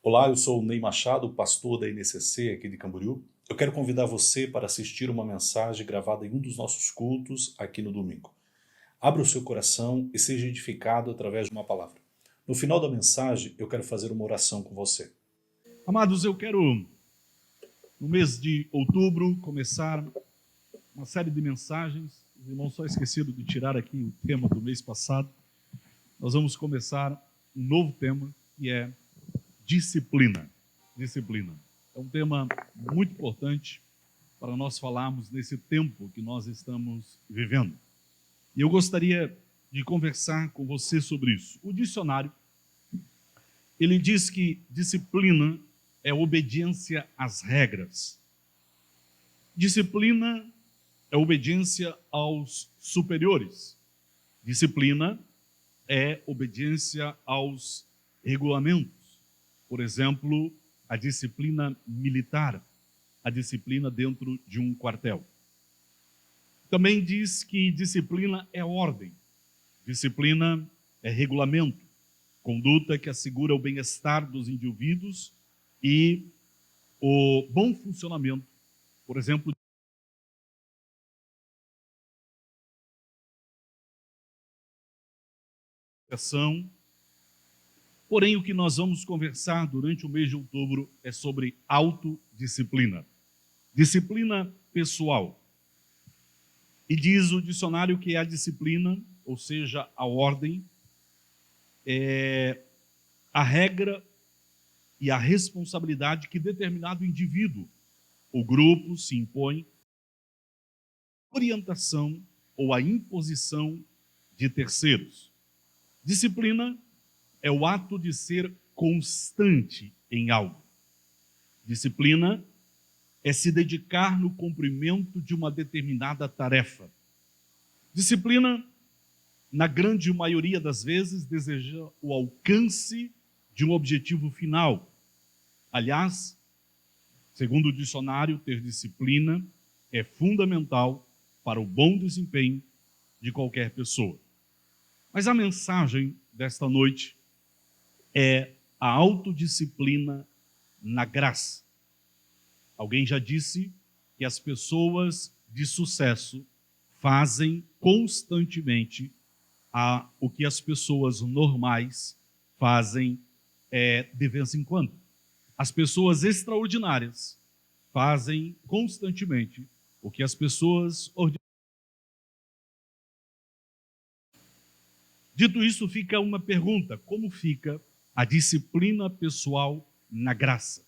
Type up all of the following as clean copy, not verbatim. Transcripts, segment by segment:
Olá, eu sou o Ney Machado, pastor da NCC aqui de Camboriú. Eu quero convidar você para assistir uma mensagem gravada em um dos nossos cultos aqui no domingo. Abra o seu coração e seja edificado através de uma palavra. No final da mensagem, eu quero fazer uma oração com você. Amados, eu quero, no mês de outubro, começar uma série de mensagens. Os irmãos só esqueceram de tirar aqui o tema do mês passado. Nós vamos começar um novo tema, que é disciplina. Disciplina. É um tema muito importante para nós falarmos nesse tempo que nós estamos vivendo. E eu gostaria de conversar com você sobre isso. O dicionário, ele diz que disciplina é obediência às regras. Disciplina é obediência aos superiores. Disciplina é obediência aos regulamentos. Por exemplo, a disciplina militar, a disciplina dentro de um quartel. Também diz que disciplina é ordem. Disciplina é regulamento, conduta que assegura o bem-estar dos indivíduos e o bom funcionamento, por exemplo, educação. Porém, o que nós vamos conversar durante o mês de outubro é sobre autodisciplina. Disciplina pessoal. E diz o dicionário que a disciplina, ou seja, a ordem, é a regra e a responsabilidade que determinado indivíduo ou grupo se impõe, orientação ou a imposição de terceiros. Disciplina é o ato de ser constante em algo. Disciplina é se dedicar no cumprimento de uma determinada tarefa. Disciplina, na grande maioria das vezes, deseja o alcance de um objetivo final. Aliás, segundo o dicionário, ter disciplina é fundamental para o bom desempenho de qualquer pessoa. Mas a mensagem desta noite é a autodisciplina na graça. Alguém já disse que as pessoas de sucesso fazem constantemente o que as pessoas normais fazem de vez em quando. As pessoas extraordinárias fazem constantemente o que as pessoas ordinárias. Dito isso, fica uma pergunta: como fica a disciplina pessoal na graça?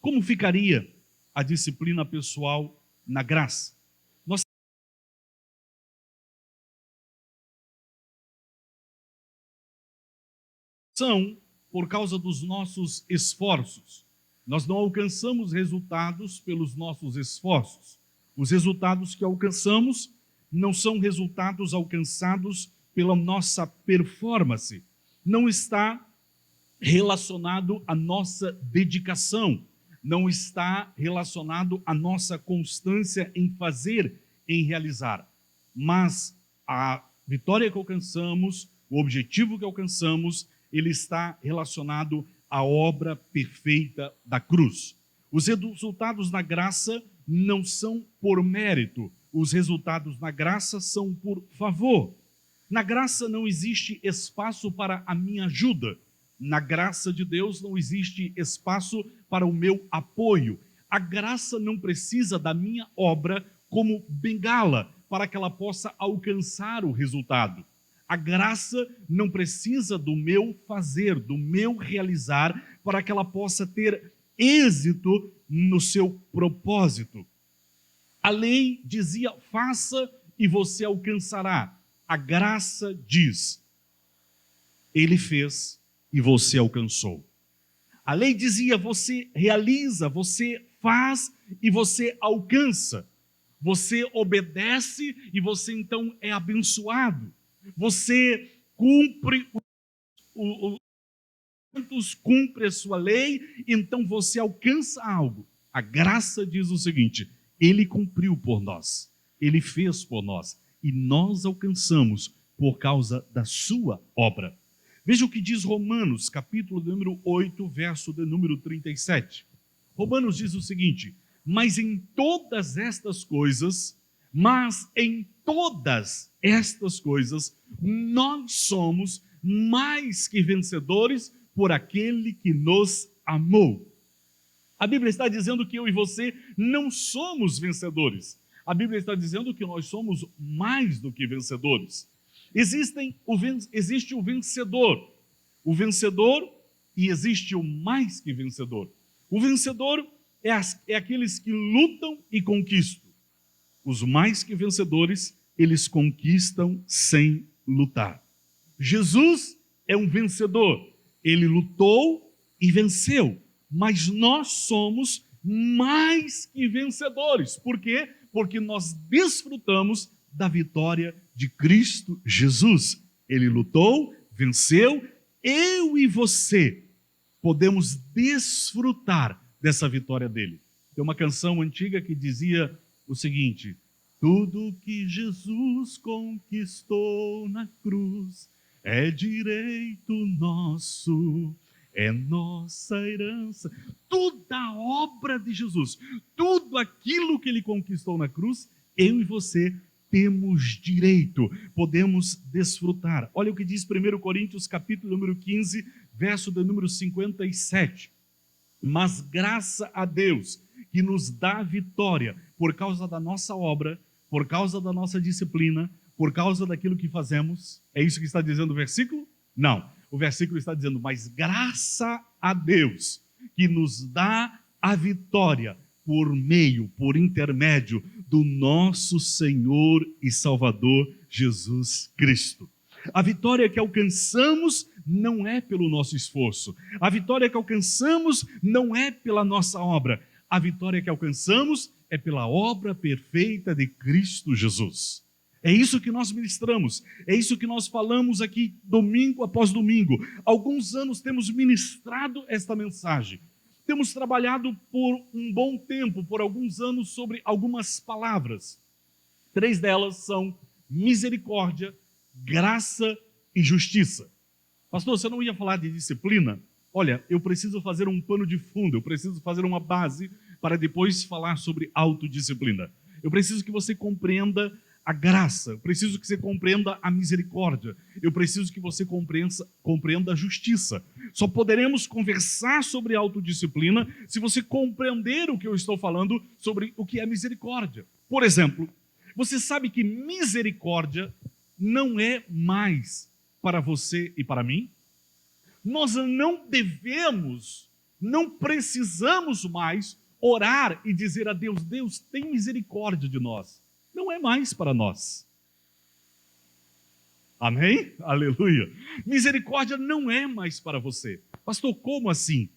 Como ficaria a disciplina pessoal na graça? Nós são por causa dos nossos esforços. Nós não alcançamos resultados pelos nossos esforços. Os resultados que alcançamos não são resultados alcançados pela nossa performance. Não está relacionado à nossa dedicação, não está relacionado à nossa constância em fazer, em realizar. Mas a vitória que alcançamos, o objetivo que alcançamos, ele está relacionado à obra perfeita da cruz. Os resultados na graça não são por mérito, os resultados na graça são por favor. Na graça não existe espaço para a minha ajuda. Na graça de Deus não existe espaço para o meu apoio. A graça não precisa da minha obra como bengala para que ela possa alcançar o resultado. A graça não precisa do meu fazer, do meu realizar, para que ela possa ter êxito no seu propósito. A lei dizia: faça e você alcançará. A graça diz: ele fez e você alcançou. A lei dizia: você realiza, você faz e você alcança. Você obedece e você então é abençoado. Você cumpre cumpre a sua lei, então você alcança algo. A graça diz o seguinte: ele cumpriu por nós, ele fez por nós, e nós alcançamos por causa da sua obra. Veja o que diz Romanos, capítulo de número 8, verso de número 37. Romanos diz o seguinte: mas em todas estas coisas, nós somos mais que vencedores por aquele que nos amou. A Bíblia está dizendo que eu e você não somos vencedores. A Bíblia está dizendo que nós somos mais do que vencedores. Existe o vencedor e existe o mais que vencedor. O vencedor é aqueles que lutam e conquistam. Os mais que vencedores, eles conquistam sem lutar. Jesus é um vencedor. Ele lutou e venceu. Mas nós somos mais que vencedores. Por quê? Porque nós desfrutamos da vitória de Cristo Jesus. Ele lutou, venceu. Eu e você podemos desfrutar dessa vitória dele. Tem uma canção antiga que dizia o seguinte: tudo que Jesus conquistou na cruz é direito nosso, é nossa herança. Toda a obra de Jesus, tudo aquilo que ele conquistou na cruz, eu e você temos direito, podemos desfrutar. Olha o que diz 1 Coríntios, capítulo número 15, verso de número 57. Mas graça a Deus, que nos dá vitória por causa da nossa obra, por causa da nossa disciplina, por causa daquilo que fazemos. É isso que está dizendo o versículo? Não. O versículo está dizendo: mas graça a Deus, que nos dá a vitória por intermédio do nosso Senhor e Salvador Jesus Cristo. A vitória que alcançamos não é pelo nosso esforço. A vitória que alcançamos não é pela nossa obra. A vitória que alcançamos é pela obra perfeita de Cristo Jesus. É isso que nós ministramos, é isso que nós falamos aqui domingo após domingo. Há alguns anos temos ministrado esta mensagem. Temos trabalhado por um bom tempo, por alguns anos, sobre algumas palavras. 3 delas são misericórdia, graça e justiça. Pastor, você não ia falar de disciplina? Olha, eu preciso fazer um pano de fundo, eu preciso fazer uma base para depois falar sobre autodisciplina. Eu preciso que você compreenda a graça, eu preciso que você compreenda a misericórdia, eu preciso que você compreenda a justiça. Só poderemos conversar sobre autodisciplina se você compreender o que eu estou falando sobre o que é misericórdia. Por exemplo, você sabe que misericórdia não é mais para você e para mim? Nós não devemos, não precisamos mais orar e dizer a Deus: Deus, tem misericórdia de nós. Não é mais para nós. Amém? Aleluia. Misericórdia não é mais para você. Pastor, como assim?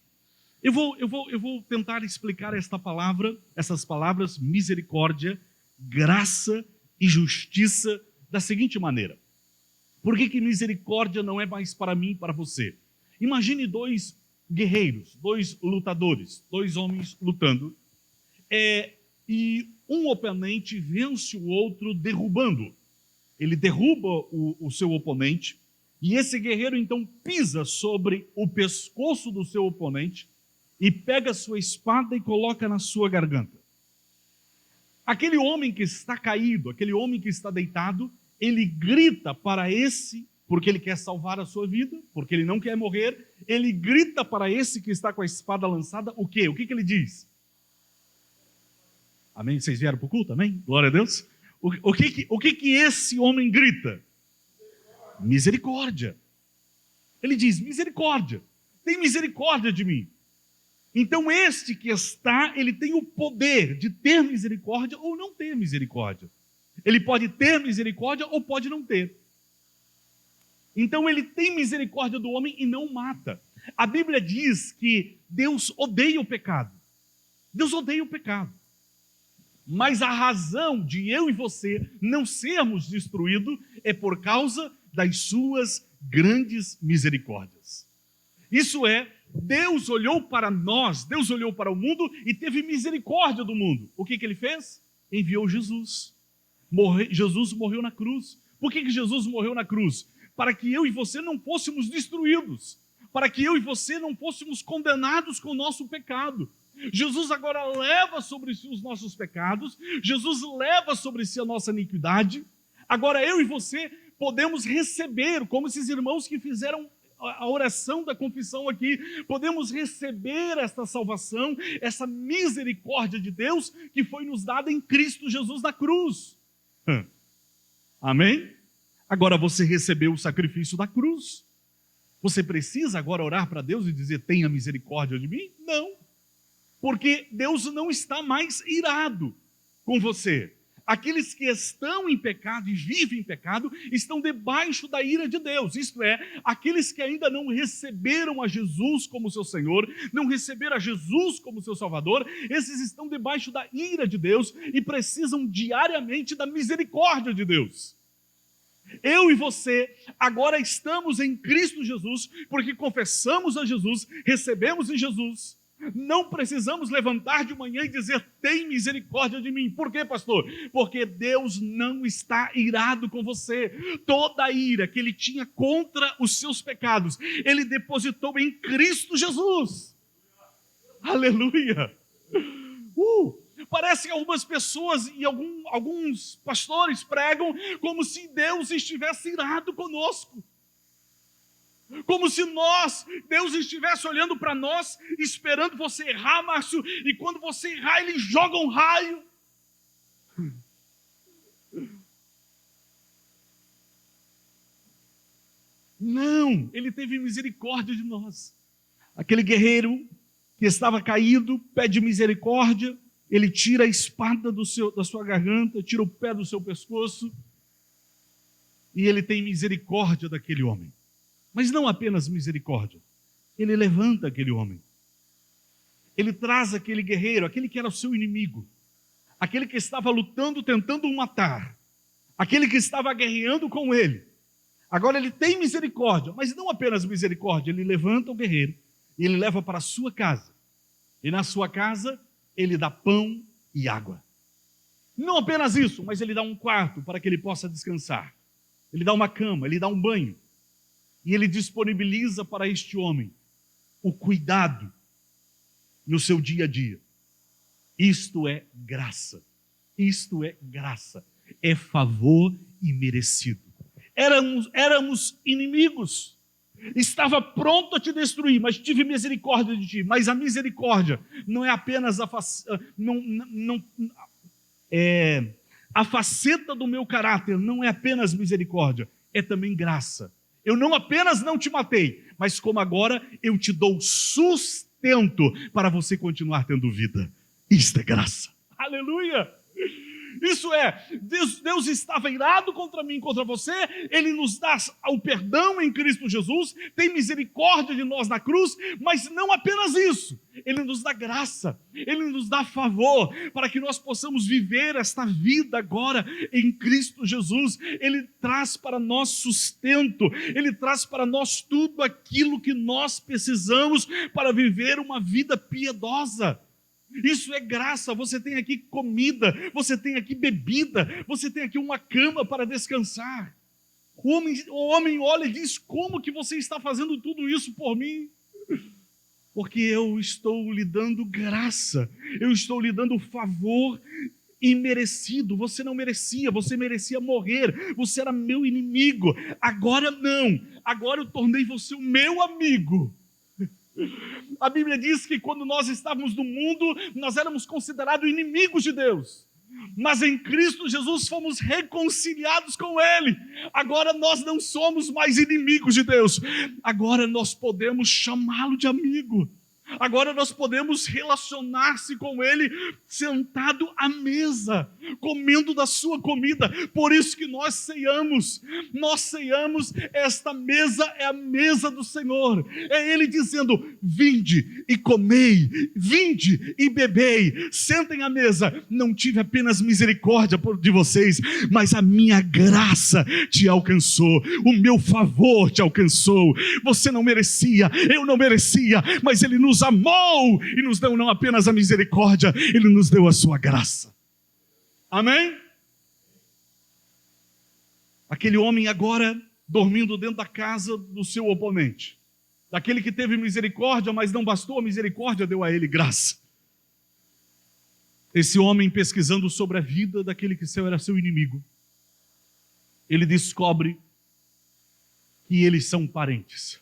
Eu vou tentar explicar essas palavras, misericórdia, graça e justiça, da seguinte maneira. Por que misericórdia não é mais para mim e para você? Imagine 2 guerreiros, 2 lutadores, 2 homens lutando, e um oponente vence o outro derrubando. Ele derruba o seu oponente, e esse guerreiro então pisa sobre o pescoço do seu oponente e pega a sua espada e coloca na sua garganta. Aquele homem que está caído, aquele homem que está deitado, ele grita para esse, porque ele quer salvar a sua vida, porque ele não quer morrer, ele grita para esse que está com a espada lançada, o quê? O que ele diz? Amém? Vocês vieram para o culto, amém? Glória a Deus. O que esse homem grita? Misericórdia. Ele diz: misericórdia, tem misericórdia de mim. Então este que está, ele tem o poder de ter misericórdia ou não ter misericórdia. Ele pode ter misericórdia ou pode não ter. Então ele tem misericórdia do homem e não mata. A Bíblia diz que Deus odeia o pecado. Deus odeia o pecado. Mas a razão de eu e você não sermos destruídos é por causa das suas grandes misericórdias. Isso é, Deus olhou para nós, Deus olhou para o mundo e teve misericórdia do mundo. O que ele fez? Enviou Jesus. Jesus morreu na cruz. Por que Jesus morreu na cruz? para que eu e você não fôssemos destruídos, para que eu e você não fôssemos condenados com o nosso pecado. Jesus agora leva sobre si os nossos pecados, Jesus leva sobre si a nossa iniquidade. Agora eu e você podemos receber, como esses irmãos que fizeram a oração da confissão aqui, podemos receber esta salvação, essa misericórdia de Deus que foi nos dada em Cristo Jesus na cruz. Amém? Agora você recebeu o sacrifício da cruz. Você precisa agora orar para Deus e dizer: tenha misericórdia de mim? Não. Porque Deus não está mais irado com você. Aqueles que estão em pecado e vivem em pecado estão debaixo da ira de Deus. Isto é, aqueles que ainda não receberam a Jesus como seu Senhor, não receberam a Jesus como seu Salvador, esses estão debaixo da ira de Deus e precisam diariamente da misericórdia de Deus. Eu e você agora estamos em Cristo Jesus, porque confessamos a Jesus, recebemos em Jesus. Não precisamos levantar de manhã e dizer: tem misericórdia de mim. Por quê, pastor? Porque Deus não está irado com você. Toda a ira que Ele tinha contra os seus pecados, Ele depositou em Cristo Jesus. Aleluia! Parece que algumas pessoas e alguns pastores pregam como se Deus estivesse irado conosco. Como se Deus estivesse olhando para nós, esperando você errar, Márcio, e quando você errar, Ele joga um raio. Não, Ele teve misericórdia de nós. Aquele guerreiro que estava caído pede misericórdia, Ele tira a espada da sua garganta, tira o pé do seu pescoço, e Ele tem misericórdia daquele homem. Mas não apenas misericórdia, Ele levanta aquele homem. Ele traz aquele guerreiro, aquele que era o seu inimigo, aquele que estava lutando, tentando o matar, aquele que estava guerreando com ele. Agora Ele tem misericórdia, mas não apenas misericórdia, Ele levanta o guerreiro e Ele leva para a sua casa. E na sua casa, Ele dá pão e água. Não apenas isso, mas Ele dá um quarto para que ele possa descansar. Ele dá uma cama, Ele dá um banho. E Ele disponibiliza para este homem o cuidado no seu dia a dia. Isto é graça. Isto é graça. É favor imerecido. Éramos inimigos. Estava pronto a te destruir, mas tive misericórdia de ti. Mas a misericórdia não é apenas a faceta do meu caráter, não é apenas misericórdia, é também graça. Eu não apenas não te matei, mas como agora eu te dou sustento para você continuar tendo vida. Isto é graça. Aleluia! Isso é, Deus estava irado contra mim, contra você, Ele nos dá o perdão em Cristo Jesus, tem misericórdia de nós na cruz, mas não apenas isso, Ele nos dá graça, Ele nos dá favor, para que nós possamos viver esta vida agora em Cristo Jesus. Ele traz para nós sustento, Ele traz para nós tudo aquilo que nós precisamos para viver uma vida piedosa. Isso é graça. Você tem aqui comida, você tem aqui bebida, você tem aqui uma cama para descansar. O homem olha e diz: como que você está fazendo tudo isso por mim? Porque eu estou lhe dando graça, eu estou lhe dando favor imerecido. Você não merecia, você merecia morrer, você era meu inimigo. Agora não, agora eu tornei você o meu amigo. A Bíblia diz que quando nós estávamos no mundo, nós éramos considerados inimigos de Deus. Mas em Cristo Jesus fomos reconciliados com Ele. Agora nós não somos mais inimigos de Deus. Agora nós podemos chamá-lo de amigo. Agora nós podemos relacionar-se com Ele sentado à mesa, comendo da sua comida. Por isso que nós ceiamos, esta mesa é a mesa do Senhor. É Ele dizendo: vinde e comei, vinde e bebei, sentem à mesa. Não tive apenas misericórdia de vocês, mas a minha graça te alcançou, o meu favor te alcançou. Você não merecia, eu não merecia, mas Ele nos amou e nos deu não apenas a misericórdia, Ele nos deu a sua graça. Amém? Aquele homem agora dormindo dentro da casa do seu oponente. Daquele que teve misericórdia, mas não bastou a misericórdia, deu a ele graça. Esse homem, pesquisando sobre a vida daquele que era seu inimigo, ele descobre que eles são parentes.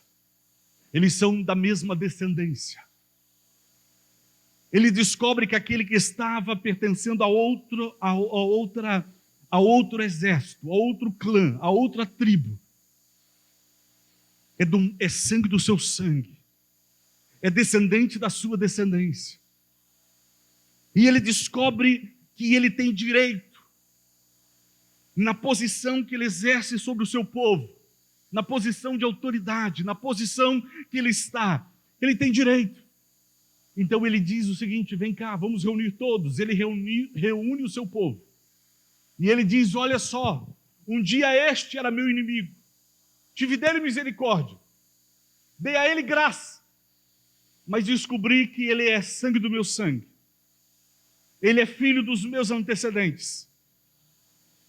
Eles são da mesma descendência. Ele descobre que aquele que estava pertencendo a outro exército, a outro clã, a outra tribo, é sangue do seu sangue, é descendente da sua descendência. E ele descobre que ele tem direito, na posição que ele exerce sobre o seu povo, na posição de autoridade, na posição que ele está, ele tem direito. Então ele diz o seguinte: vem cá, vamos reunir todos. Ele reúne o seu povo. E ele diz: olha só, um dia este era meu inimigo, tive dele misericórdia, dei a ele graça, mas descobri que ele é sangue do meu sangue, ele é filho dos meus antecedentes.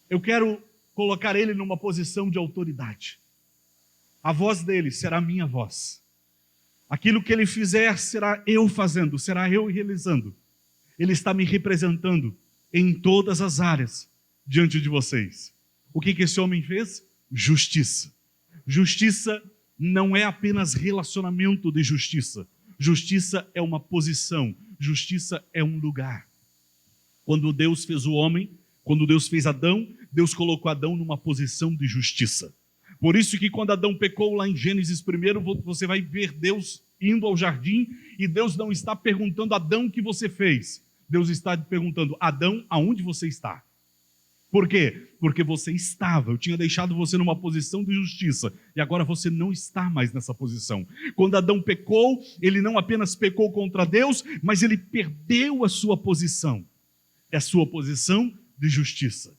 Eu quero colocar ele numa posição de autoridade. A voz dele será a minha voz. Aquilo que ele fizer será eu fazendo, será eu realizando. Ele está me representando em todas as áreas diante de vocês. O que esse homem fez? Justiça. Justiça não é apenas relacionamento de justiça. Justiça é uma posição. Justiça é um lugar. Quando Deus fez o homem, quando Deus fez Adão, Deus colocou Adão numa posição de justiça. Por isso que quando Adão pecou lá em Gênesis 1, você vai ver Deus indo ao jardim e Deus não está perguntando: Adão, o que você fez? Deus está perguntando: Adão, aonde você está? Por quê? Porque você estava, eu tinha deixado você numa posição de justiça e agora você não está mais nessa posição. Quando Adão pecou, ele não apenas pecou contra Deus, mas ele perdeu a sua posição. É a sua posição de justiça.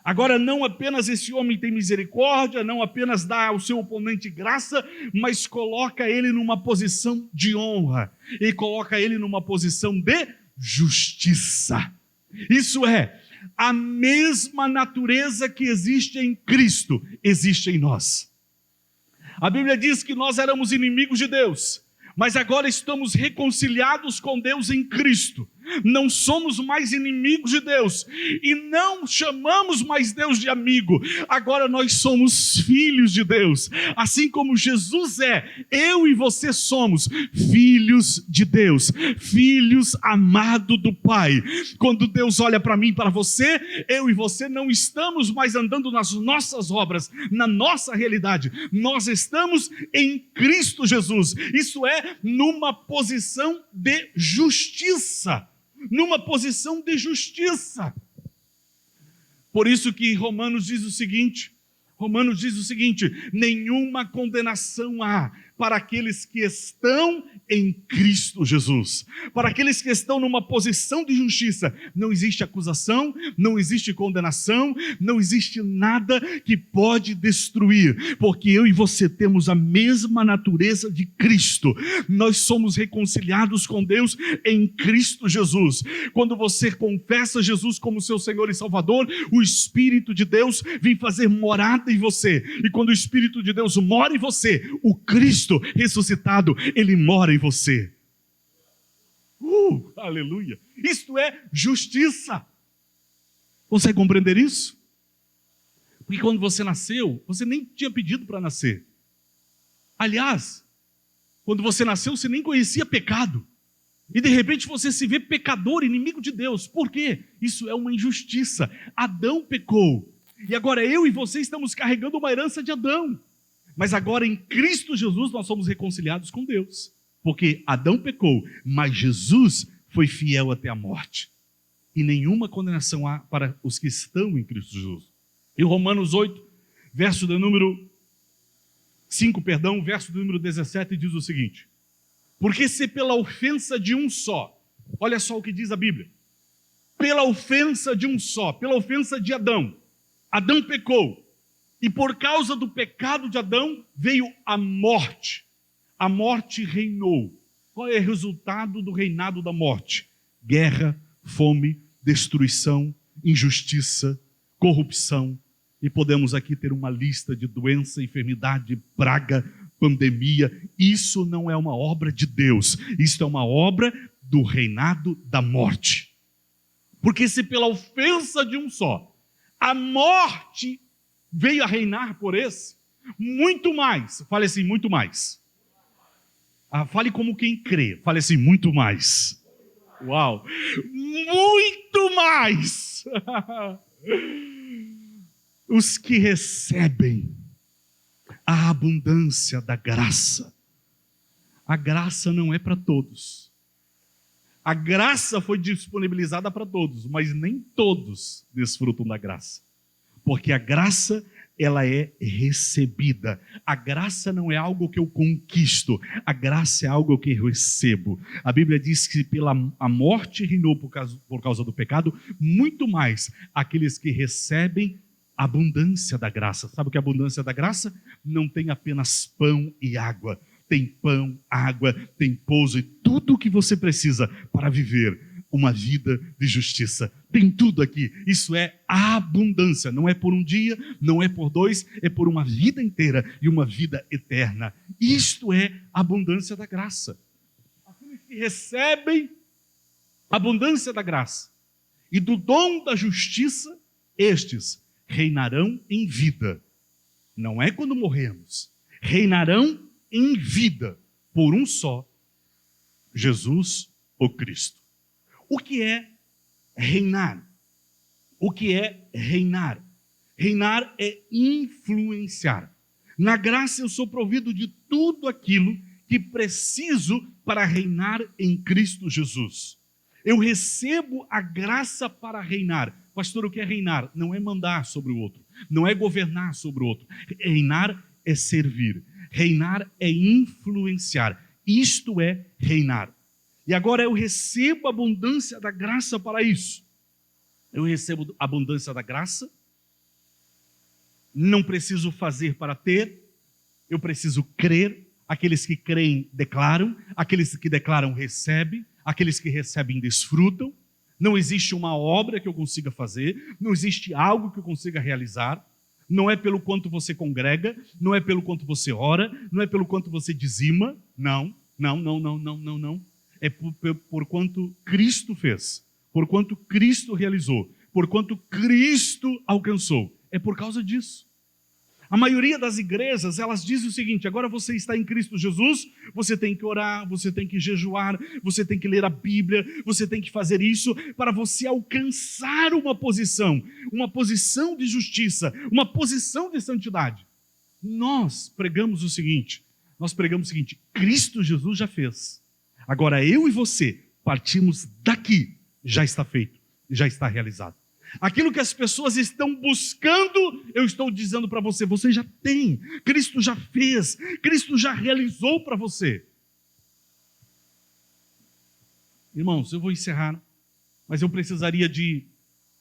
Agora, não apenas esse homem tem misericórdia, não apenas dá ao seu oponente graça, mas coloca ele numa posição de honra e coloca ele numa posição de justiça. Isso é, a mesma natureza que existe em Cristo existe em nós. A Bíblia diz que nós éramos inimigos de Deus, mas agora estamos reconciliados com Deus em Cristo. Não somos mais inimigos de Deus e não chamamos mais Deus de amigo. Agora nós somos filhos de Deus. Assim como Jesus é, eu e você somos filhos de Deus, filhos amados do Pai. Quando Deus olha para mim e para você, eu e você não estamos mais andando nas nossas obras, na nossa realidade. Nós estamos em Cristo Jesus. Isso é, numa posição de justiça. Numa posição de justiça. Por isso que Romanos diz o seguinte: nenhuma condenação há para aqueles que estão em Cristo Jesus. Para aqueles que estão numa posição de justiça, não existe acusação, não existe condenação, não existe nada que pode destruir, porque eu e você temos a mesma natureza de Cristo. Nós somos reconciliados com Deus em Cristo Jesus. Quando você confessa Jesus como seu Senhor e Salvador, o Espírito de Deus vem fazer morada em você. E quando o Espírito de Deus mora em você, o Cristo ressuscitado, ele mora em você. Aleluia! Isto é justiça. Consegue compreender isso? Porque quando você nasceu, você nem tinha pedido para nascer. Aliás, quando você nasceu, você nem conhecia pecado. E de repente você se vê pecador, inimigo de Deus. Por quê? Isso é uma injustiça. Adão pecou. E agora eu e você estamos carregando uma herança de Adão. Mas agora em Cristo Jesus nós somos reconciliados com Deus. Porque Adão pecou, mas Jesus foi fiel até a morte. E nenhuma condenação há para os que estão em Cristo Jesus. Em Romanos 8, verso do número 5, verso do número 17, diz o seguinte: porque se pela ofensa de um só, olha só o que diz a Bíblia, pela ofensa de um só, pela ofensa de Adão, Adão pecou, e por causa do pecado de Adão veio a morte. A morte reinou. Qual é o resultado do reinado da morte? Guerra, fome, destruição, injustiça, corrupção. E podemos aqui ter uma lista de doença, enfermidade, praga, pandemia. Isso não é uma obra de Deus. Isso é uma obra do reinado da morte. Porque se pela ofensa de um só, a morte veio a reinar por esse, muito mais, fale assim, muito mais. Fale como quem crê, fale assim, muito mais. Uau! Muito mais! Os que recebem a abundância da graça. A graça não é para todos. A graça foi disponibilizada para todos, mas nem todos desfrutam da graça. Porque a graça, ela é recebida. A graça não é algo que eu conquisto. A graça é algo que eu recebo. A Bíblia diz que a morte reinou por causa do pecado, muito mais aqueles que recebem a abundância da graça. Sabe o que é a abundância da graça? Não tem apenas pão e água. Tem pão, água, tem pouso e tudo o que você precisa para viver uma vida de justiça. Tem tudo aqui. Isso é abundância. Não é por um dia, não é por 2, é por uma vida inteira e uma vida eterna. Isto é abundância da graça. Aqueles que recebem a abundância da graça e do dom da justiça, estes reinarão em vida. Não é quando morremos. Reinarão em vida por um só, Jesus, o Cristo. O que é reinar? O que é reinar? Reinar é influenciar. Na graça eu sou provido de tudo aquilo que preciso para reinar em Cristo Jesus. Eu recebo a graça para reinar. Pastor, o que é reinar? Não é mandar sobre o outro, não é governar sobre o outro. Reinar é servir. Reinar é influenciar. Isto é reinar. E agora eu recebo a abundância da graça para isso. Eu recebo a abundância da graça. Não preciso fazer para ter. Eu preciso crer. Aqueles que creem declaram. Aqueles que declaram recebem. Aqueles que recebem desfrutam. Não existe uma obra que eu consiga fazer. Não existe algo que eu consiga realizar. Não é pelo quanto você congrega, não é pelo quanto você ora, não é pelo quanto você dizima, não. É por quanto Cristo fez, por quanto Cristo realizou, por quanto Cristo alcançou. É por causa disso. A maioria das igrejas, elas dizem o seguinte: agora você está em Cristo Jesus, você tem que orar, você tem que jejuar, você tem que ler a Bíblia, você tem que fazer isso para você alcançar uma posição de justiça, uma posição de santidade. Nós pregamos o seguinte: Cristo Jesus já fez. Agora eu e você partimos daqui, já está feito, já está realizado. Aquilo que as pessoas estão buscando, eu estou dizendo para você, você já tem. Cristo já fez, Cristo já realizou para você. Irmãos, eu vou encerrar, mas eu precisaria de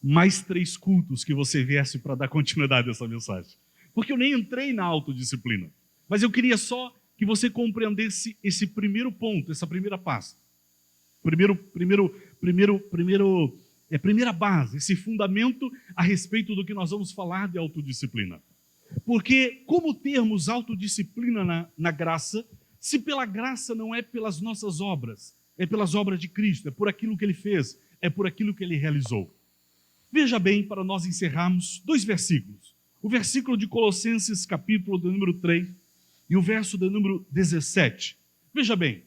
mais 3 cultos que você viesse para dar continuidade a essa mensagem. Porque eu nem entrei na autodisciplina. Mas eu queria só que você compreendesse esse primeiro ponto, essa primeira pasta. Primeira base, esse fundamento a respeito do que nós vamos falar de autodisciplina. Porque como termos autodisciplina na graça, se pela graça não é pelas nossas obras, é pelas obras de Cristo, é por aquilo que Ele fez, é por aquilo que Ele realizou. Veja bem, para nós encerrarmos, 2 versículos. O versículo de Colossenses, capítulo do número 3, e o verso do número 17. Veja bem,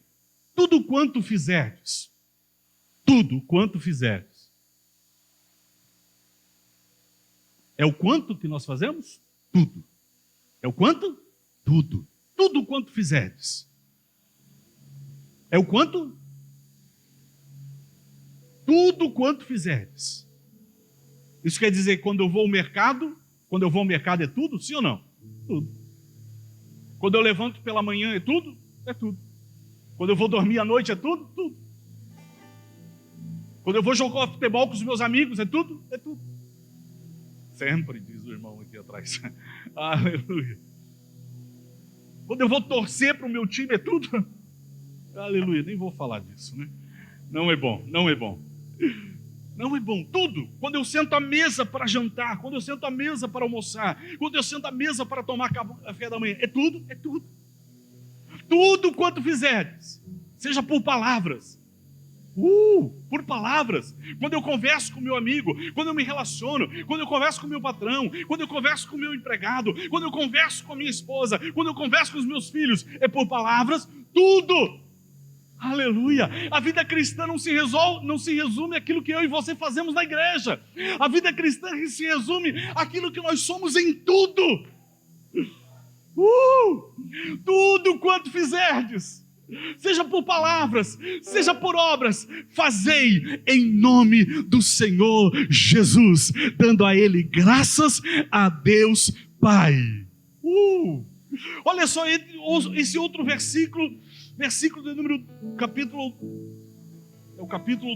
tudo quanto fizerdes, é o quanto que nós fazemos? Tudo. É o quanto? Tudo. Tudo quanto fizerdes. É o quanto? Tudo quanto fizerdes. Isso quer dizer, quando eu vou ao mercado é tudo? Sim ou não? Tudo. Quando eu levanto pela manhã é tudo? É tudo. Quando eu vou dormir à noite é tudo? Tudo. Quando eu vou jogar futebol com os meus amigos é tudo? É tudo. Sempre, diz o irmão aqui atrás. Aleluia. Quando eu vou torcer para o meu time é tudo? Aleluia. Nem vou falar disso, né? Não é bom, não é bom. Não é bom. Tudo. Quando eu sento à mesa para jantar, quando eu sento à mesa para almoçar, quando eu sento à mesa para tomar café da manhã, é tudo, é tudo. Tudo quanto fizerdes, seja por palavras. Por palavras. Quando eu converso com meu amigo, quando eu me relaciono, quando eu converso com meu patrão, quando eu converso com meu empregado, quando eu converso com a minha esposa, quando eu converso com os meus filhos, é por palavras, tudo. Aleluia! A vida cristã não se resume àquilo que eu e você fazemos na igreja. A vida cristã se resume àquilo que nós somos em tudo. Tudo quanto fizerdes, seja por palavras, seja por obras, fazei em nome do Senhor Jesus, dando a Ele graças a Deus Pai. Olha só esse outro versículo de número, capítulo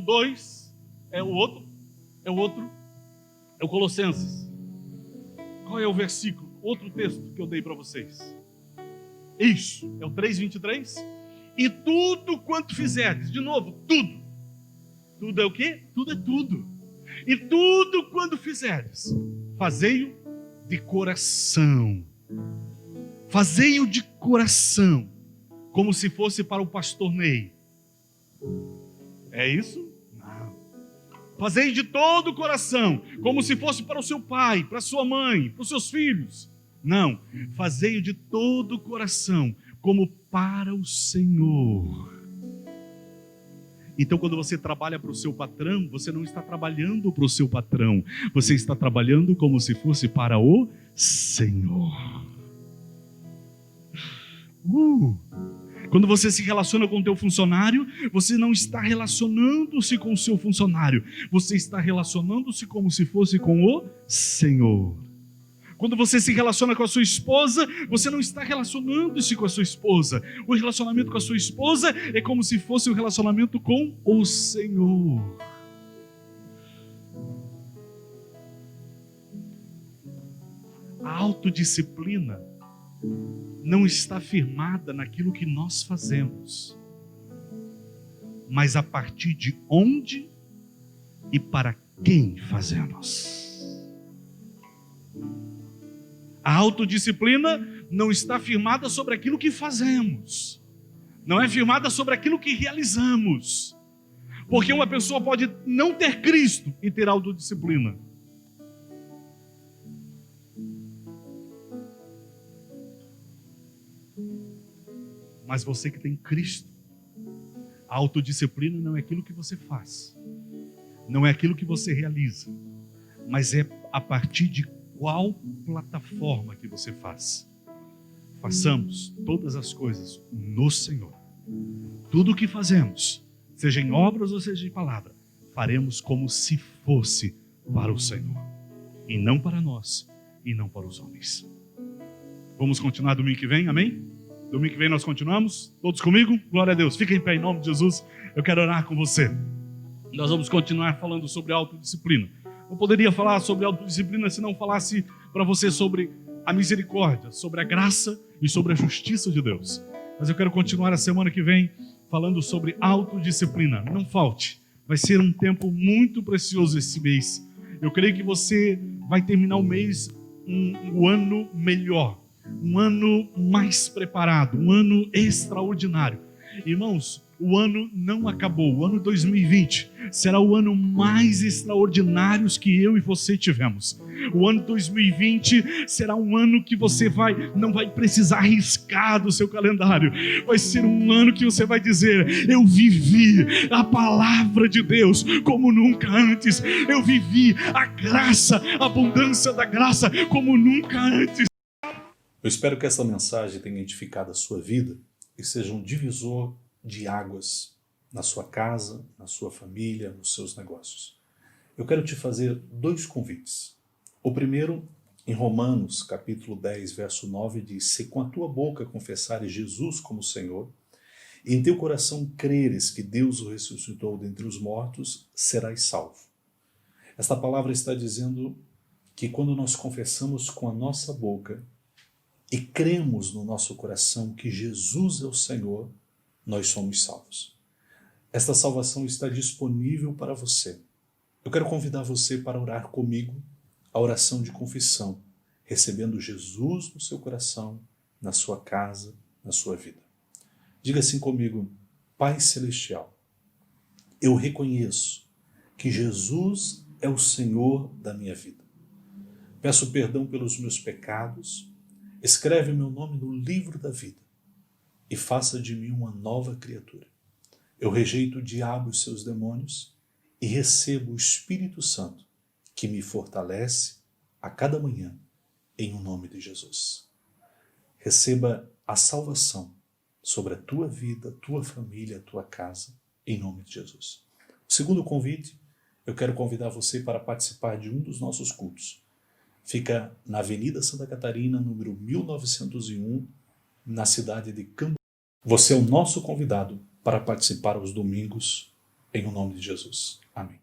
2, é o Colossenses. Qual é o versículo? Outro texto que eu dei para vocês. Isso, é o 3:23. E tudo quanto fizerdes, de novo, tudo. Tudo é o quê? Tudo é tudo. E tudo quanto fizerdes, fazei-o de coração. Fazei-o de coração, como se fosse para o pastor Ney. É isso? Não. Fazei de todo o coração, como se fosse para o seu pai, para a sua mãe, para os seus filhos. Não. Fazei de todo o coração, como para o Senhor. Então, quando você trabalha para o seu patrão, você não está trabalhando para o seu patrão, você está trabalhando como se fosse para o Senhor. Quando você se relaciona com o teu funcionário, você não está relacionando-se com o seu funcionário, você está relacionando-se como se fosse com o Senhor. Quando você se relaciona com a sua esposa, você não está relacionando-se com a sua esposa. O relacionamento com a sua esposa é como se fosse um relacionamento com o Senhor. A autodisciplina não está firmada naquilo que nós fazemos, mas a partir de onde e para quem fazemos. A autodisciplina não está firmada sobre aquilo que fazemos, não é firmada sobre aquilo que realizamos, porque uma pessoa pode não ter Cristo e ter autodisciplina. Mas você que tem Cristo, a autodisciplina não é aquilo que você faz, não é aquilo que você realiza, mas é a partir de qual plataforma que você faz. Façamos todas as coisas no Senhor. Tudo o que fazemos, seja em obras ou seja em palavra, faremos como se fosse para o Senhor, e não para nós, e não para os homens. Vamos continuar domingo que vem, amém? Domingo que vem nós continuamos, todos comigo? Glória a Deus, fiquem em pé em nome de Jesus, eu quero orar com você. Nós vamos continuar falando sobre autodisciplina. Eu poderia falar sobre autodisciplina se não falasse para você sobre a misericórdia, sobre a graça e sobre a justiça de Deus. Mas eu quero continuar a semana que vem falando sobre autodisciplina. Não falte, vai ser um tempo muito precioso esse mês. Eu creio que você vai terminar o mês um ano melhor, um ano mais preparado, um ano extraordinário. Irmãos, o ano não acabou. O ano 2020 será o ano mais extraordinário que eu e você tivemos. O ano 2020 será um ano que você não vai precisar arriscar do seu calendário. Vai ser um ano que você vai dizer: eu vivi a palavra de Deus como nunca antes. Eu vivi a graça, a abundância da graça como nunca antes. Eu espero que essa mensagem tenha edificado a sua vida e seja um divisor de águas na sua casa, na sua família, nos seus negócios. Eu quero te fazer 2 convites. O primeiro, em Romanos, capítulo 10, verso 9, diz: se com a tua boca confessares Jesus como Senhor, e em teu coração creres que Deus o ressuscitou dentre os mortos, serás salvo. Esta palavra está dizendo que quando nós confessamos com a nossa boca e cremos no nosso coração que Jesus é o Senhor, nós somos salvos. Esta salvação está disponível para você. Eu quero convidar você para orar comigo a oração de confissão, recebendo Jesus no seu coração, na sua casa, na sua vida. Diga assim comigo: Pai Celestial, eu reconheço que Jesus é o Senhor da minha vida. Peço perdão pelos meus pecados, escreve meu nome no livro da vida e faça de mim uma nova criatura. Eu rejeito o diabo e seus demônios e recebo o Espírito Santo, que me fortalece a cada manhã, em o nome de Jesus. Receba a salvação sobre a tua vida, a tua família, a tua casa, em nome de Jesus. O segundo convite, eu quero convidar você para participar de um dos nossos cultos. Fica na Avenida Santa Catarina, número 1901, na cidade de Camboriú. Você é o nosso convidado para participar aos domingos, em o nome de Jesus. Amém.